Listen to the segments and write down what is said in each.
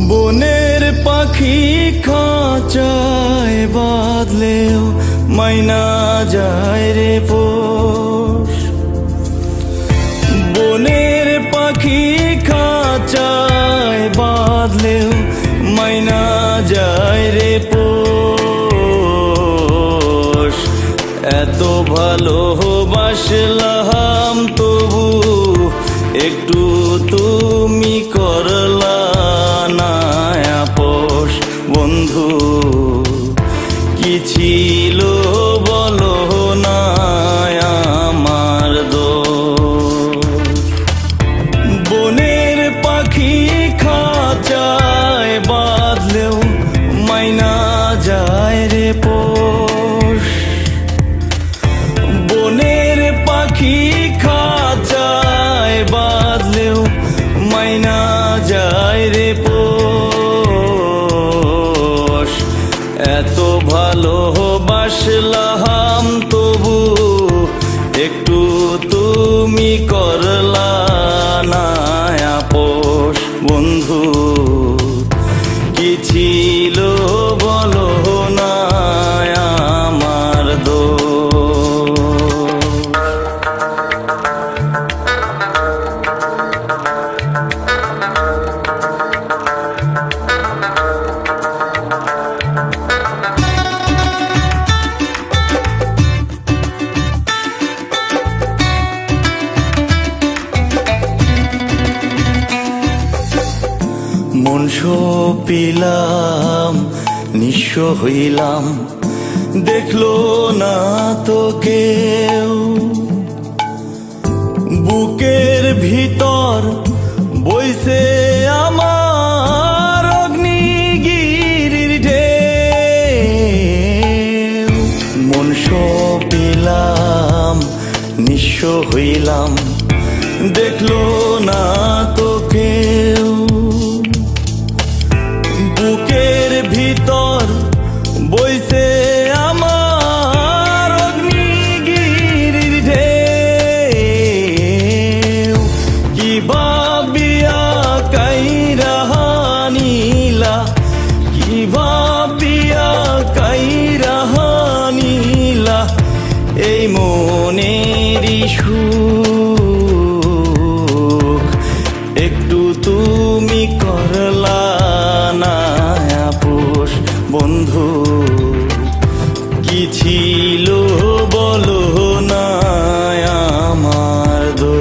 বনের পাখি খাঁচায় বাঁধলেও মাইনা যায় রে পোষ। বনের পাখি খাঁচায় বাঁধলেও মাইনা যায় রে পোষ। এত ভালোবাসলাম তবু একটু তুমি করলা না আপোষ। বন্ধু কি ছিল বলো না আমার দোষ। বনের পাখি খাঁচায় বাঁধলেও মাইনা যায় রে পোষ। বনের পাখি খাঁচায় বাঁধলেও মাইনা যায় রে পোষ। এত ভালোবাসলাম তবু একটু তুমি করলা না আপোষ। বন্ধু কি ছিল বলো না আমার দোষ। মন সপিলাম নিঃস্ব হইলাম, দেখলো না তো কেউ। বুকের ভিতর বইছে আমার অগ্নিগিরির ঢেউ। মন সপিলাম নিঃস্ব হইলাম, দেখলো না তো কেউ। বুকের ভিতর বইছে আমার অগ্নিগিরির ঢেউ। কি ভাবিয়া কাইরা নিলা, কি ভাবিয়া কাইরা নিলা এই মনেরই সুখ। একটু তুমি করলা না আপোষ। বন্ধু কি ছিল বলো না আমার দোষ।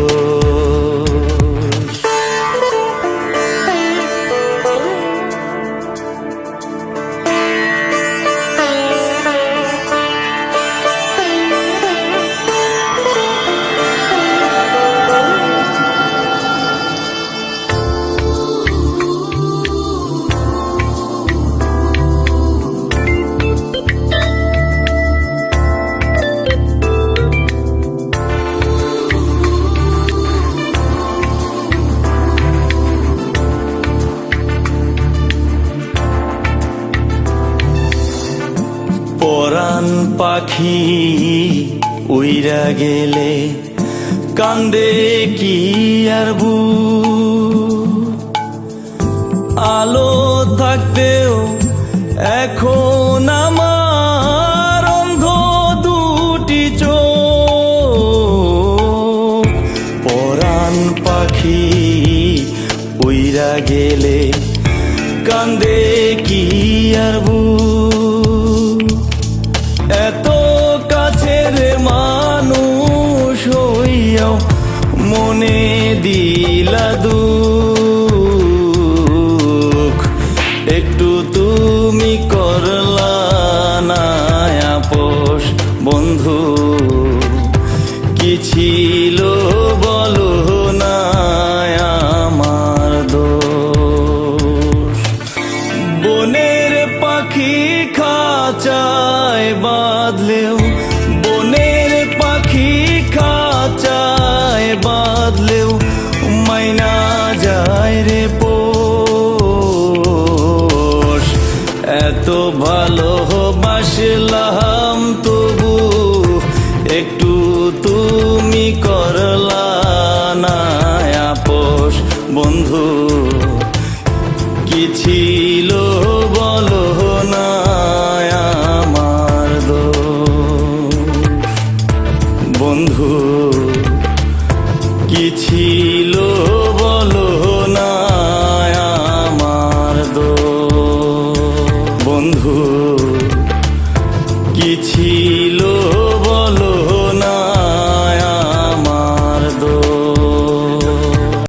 পরাণ পাখি উইরা গেলে কান্দে কি আর বুক। আলো থাকতেও এখন আমার অন্ধ দুটি চোখ। পরাণ পাখি উইরা গেলে কান্দে কি আর বুক। এত কাছের মানুষ হইয়াও মনে দিলা দুঃখ। একটু তুমি করলা না আপোষ। বন্ধু কি ছিল বলো না আমার দোষ। বনের পাখি খাঁচায় বাঁধলেও, বনের পাখি খাঁচায় বাঁধলেও মাইনা যায় রে পোষ। এত ভালোবাসলাম তবু একটু তুমি করলা না আপোষ। বন্ধু কি কি ছিল বলো না আমার দোষ? বন্ধু কি ছিল